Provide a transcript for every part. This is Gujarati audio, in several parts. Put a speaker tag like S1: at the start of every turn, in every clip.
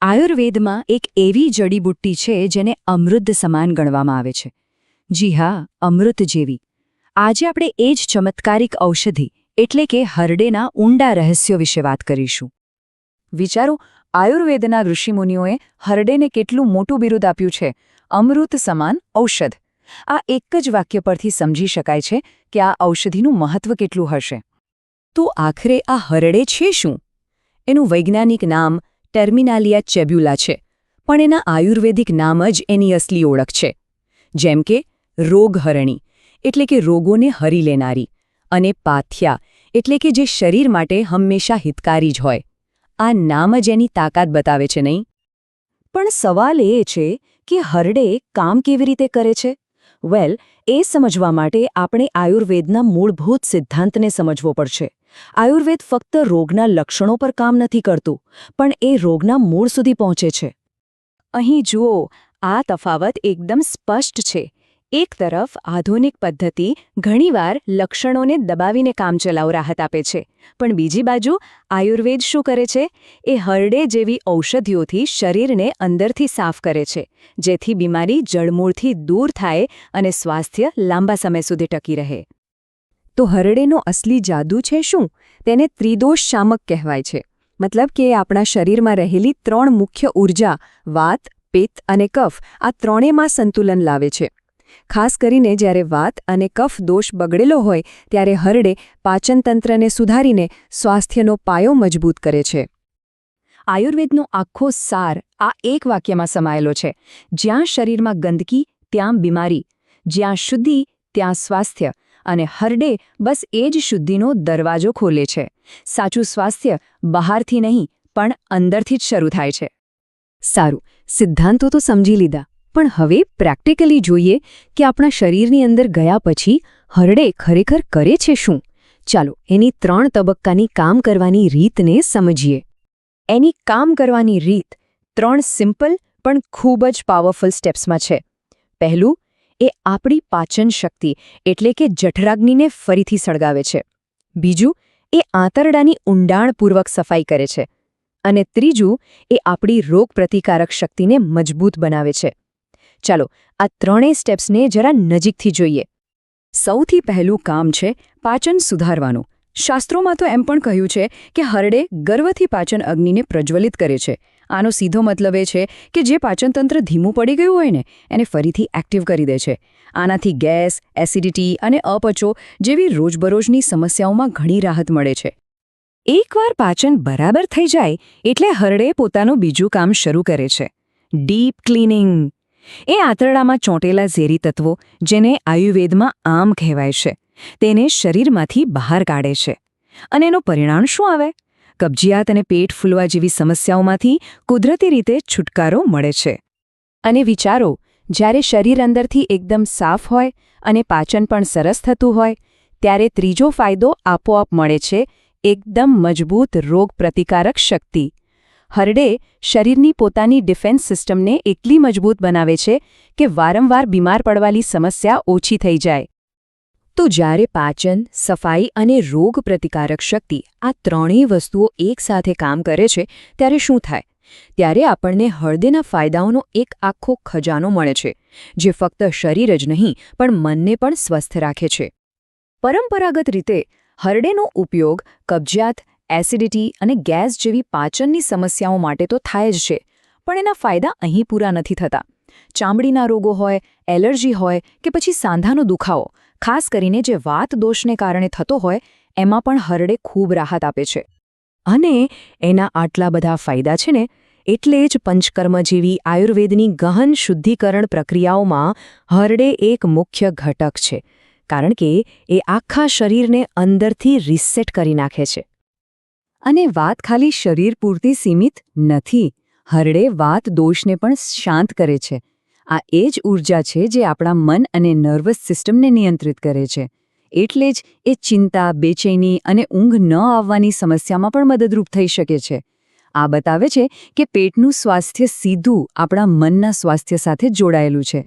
S1: આયુર્વેદમાં એક એવી જડીબુટ્ટી છે જેને અમૃત સમાન ગણવામાં આવે છે. જી હા, અમૃત જેવી. આજે આપણે એ જ ચમત્કારિક ઔષધિ એટલે કે હરડેના ઊંડા રહસ્યો વિશે વાત કરીશું. વિચારો, આયુર્વેદના ઋષિમુનિઓએ હરડેને કેટલું મોટું બિરુદ આપ્યું છે, અમૃત સમાન ઔષધ. આ એક જ વાક્ય પરથી સમજી શકાય છે કે આ ઔષધિનું મહત્વ કેટલું હશે. તો આખરે આ હરડે છે શું? એનું વૈજ્ઞાનિક નામ ટર્મિનાલિયા ચેબ્યુલા છે, પણ એના આયુર્વેદિક નામ જ એની અસલી ઓળખ છે. જેમ કે રોગહરણી એટલે કે રોગોને હરી લેનારી, અને પાથ્યા એટલે કે જે શરીર માટે હંમેશા હિતકારી જ હોય. આ નામ જ એની તાકાત બતાવે છે, નહીં? પણ સવાલ એ છે કે હરડે કામ કેવી રીતે કરે છે? વેલ, એ સમજવા માટે આપણે આયુર્વેદના મૂળભૂત સિદ્ધાંતને સમજવો પડશે. આયુર્વેદ ફક્ત રોગના લક્ષણો પર કામ નથી કરતું, પણ એ રોગના મૂળ સુધી પહોંચે છે. અહીં જુઓ, આ તફાવત એકદમ સ્પષ્ટ છે. એક તરફ આધુનિક પદ્ધતિ ઘણીવાર લક્ષણોને દબાવીને કામચલાઉ રાહત આપે છે, પણ બીજી બાજુ આયુર્વેદ શું કરે છે? એ હરડે જેવી ઔષધિઓથી શરીરને અંદરથી સાફ કરે છે, જેથી બીમારી જડમૂળથી દૂર થાય અને સ્વાસ્થ્ય લાંબા સમય સુધી ટકી રહે. તો હરડેનો અસલી જાદુ છે શું? તેને ત્રિદોષ શામક કહેવાય છે. મતલબ કે આપણા શરીરમાં રહેલી 3 મુખ્ય ઊર્જા વાત, પિત્ત અને કફ, આ ત્રણેયમાં સંતુલન લાવે છે. ખાસ કરીને જ્યારે વાત અને કફ દોષ બગડેલો હોય ત્યારે હરડે પાચનતંત્રને સુધારીને સ્વાસ્થ્યનો પાયો મજબૂત કરે છે. આયુર્વેદનો આખો સાર આ એક વાક્યમાં સમાયેલો છે. જ્યાં શરીરમાં ગંદકી, ત્યાં બીમારી. જ્યાં શુદ્ધિ, ત્યાં સ્વાસ્થ્ય. અને હરડે બસ એ જ શુદ્ધિનો દરવાજો ખોલે છે. સાચું સ્વાસ્થ્ય બહારથી નહીં, પણ અંદરથી જ શરૂ થાય છે. સારું, સિદ્ધાંતો તો સમજી લીધા, પણ હવે પ્રેક્ટિકલી જોઈએ કે આપણા શરીરની અંદર ગયા પછી હરડે ખરેખર કરે છે શું? ચાલો, એની 3 તબક્કાની કામ કરવાની રીતને સમજીએ. એની કામ કરવાની રીત 3 સિમ્પલ પણ ખૂબ જ પાવરફુલ સ્ટેપ્સમાં છે. પહેલું, એ આપણી પાચન શક્તિ એટલે કે જઠરાગ્નિને ફરીથી સળગાવે છે. બીજું, એ આંતરડાની ઊંડાણપૂર્વક સફાઈ કરે છે. અને ત્રીજું, એ આપણી રોગપ્રતિકારક શક્તિને મજબૂત બનાવે છે. ચાલો, આ 3 સ્ટેપ્સને જરા નજીકથી જોઈએ. સૌથી પહેલું કામ છે પાચન સુધારવાનું. શાસ્ત્રોમાં તો એમ પણ કહ્યું છે કે હરડે ગર્વથી પાચન અગ્નિને પ્રજ્વલિત કરે છે. આનો સીધો મતલબ એ છે કે જે પાચનતંત્ર ધીમું પડી ગયું હોય ને, એને ફરીથી એક્ટિવ કરી દે છે. આનાથી ગેસ, એસિડિટી અને અપચો જેવી રોજબરોજની સમસ્યાઓમાં ઘણી રાહત મળે છે. એકવાર પાચન બરાબર થઈ જાય એટલે હરડે પોતાનું બીજું કામ શરૂ કરે છે, ડીપ ક્લીનિંગ. એ આંતરડામાં ચોંટેલા ઝેરી તત્વો, જેને આયુર્વેદમાં આમ કહેવાય છે, તેને શરીરમાંથી બહાર કાઢે છે. અને એનું પરિણામ શું આવે? કબજિયાત અને પેટ ફૂલવા જેવી સમસ્યાઓમાંથી કુદરતી રીતે છુટકારો મળે છે. અને વિચારો, જ્યારે શરીર અંદરથી એકદમ સાફ હોય અને પાચન પણ સરસ થતું હોય, ત્યારે ત્રીજો ફાયદો આપોઆપ મળે છે, એકદમ મજબૂત રોગપ્રતિકારક શક્તિ. હરડે શરીરની પોતાની ડિફેન્સ સિસ્ટમને એટલી મજબૂત બનાવે છે કે વારંવાર બીમાર પડવાની સમસ્યા ઓછી થઈ જાય. તો જ્યારે પાચન, સફાઈ અને રોગપ્રતિકારક શક્તિ આ ત્રણેય વસ્તુઓ એકસાથે કામ કરે છે, ત્યારે શું થાય? ત્યારે આપણને હળદેના ફાયદાઓનો એક આખો ખજાનો મળે છે, જે ફક્ત શરીર જ નહીં પણ મનને પણ સ્વસ્થ રાખે છે. પરંપરાગત રીતે હરડેનો ઉપયોગ કબજિયાત, એસિડિટી અને ગેસ જેવી પાચનની સમસ્યાઓ માટે તો થાય જ છે, પણ એના ફાયદા અહીં પૂરા નથી થતા. ચામડીના રોગો હોય, એલર્જી હોય કે પછી સાંધાનો દુખાવો, ખાસ કરીને જે વાત દોષને કારણે થતો હોય, એમાં પણ હરડે ખૂબ રાહત આપે છે. અને એના આટલા બધા ફાયદા છે ને, એટલે જ પંચકર્મ જેવી આયુર્વેદની ગહન શુદ્ધિકરણ પ્રક્રિયાઓમાં હરડે એક મુખ્ય ઘટક છે, કારણ કે એ આખા શરીરને અંદરથી રીસેટ કરી નાખે છે. અને વાત ખાલી શરીર પૂરતી સીમિત નથી. હરડે વાત દોષને પણ શાંત કરે છે. આ એ જ ઊર્જા છે જે આપણા મન અને નર્વસ સિસ્ટમને નિયંત્રિત કરે છે. એટલે જ એ ચિંતા, બેચેની અને ઊંઘ ન આવવાની સમસ્યામાં પણ મદદરૂપ થઈ શકે છે. આ બતાવે છે કે પેટનું સ્વાસ્થ્ય સીધું આપણા મનના સ્વાસ્થ્ય સાથે જોડાયેલું છે.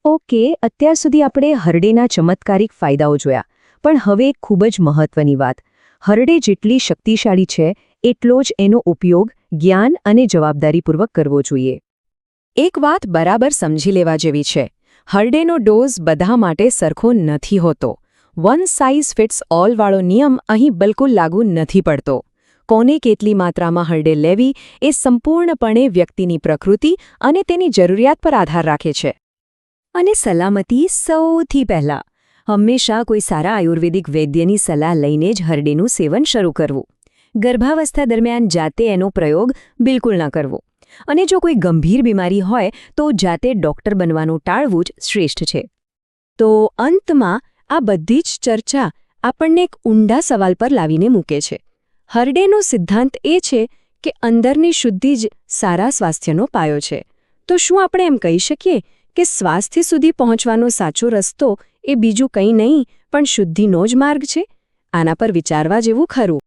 S1: ઓકે, અત્યાર સુધી આપણે હરડેના ચમત્કારિક ફાયદાઓ જોયા, પણ હવે એક ખૂબ જ મહત્વની વાત. હરડે જેટલી શક્તિશાળી છે, એટલો જ એનો ઉપયોગ જ્ઞાન અને જવાબદારીપૂર્વક કરવો જોઈએ. એક વાત બરાબર સમજી લેવા જેવી છે. હરડેનો ડોઝ બધા માટે સરખો નથી હોતો. વન સાઇઝ ફિટ્સ ઓલ વાળો નિયમ અહીં બિલકુલ લાગુ નથી પડતો. કોને કેટલી માત્રામાં હરડે લેવી એ સંપૂર્ણપણે વ્યક્તિની પ્રકૃતિ અને તેની જરૂરિયાત પર આધાર રાખે છે. અને સલામતી સૌથી પહેલાં. હંમેશા કોઈ સારા આયુર્વેદિક વૈદ્યની સલાહ લઈને જ હરડેનું સેવન શરૂ કરવું. ગર્ભાવસ્થા દરમિયાન જાતે એનો પ્રયોગ બિલકુલ ન કરવો. અને જો કોઈ ગંભીર બીમારી હોય તો જાતે ડૉક્ટર બનવાનું ટાળવું જ શ્રેષ્ઠ છે. તો અંતમાં આ બધી જ ચર્ચા આપણને એક ઊંડા સવાલ પર લાવીને મૂકે છે. હરડેનો સિદ્ધાંત એ છે કે અંદરની શુદ્ધિ જ સારા સ્વાસ્થ્યનો પાયો છે. તો શું આપણે એમ કહી શકીએ કે સ્વાસ્થ્ય સુધી પહોંચવાનો સાચો રસ્તો એ બીજું કંઈ નહીં પણ શુદ્ધિનો જ માર્ગ છે? આના પર વિચારવા જેવું ખરું.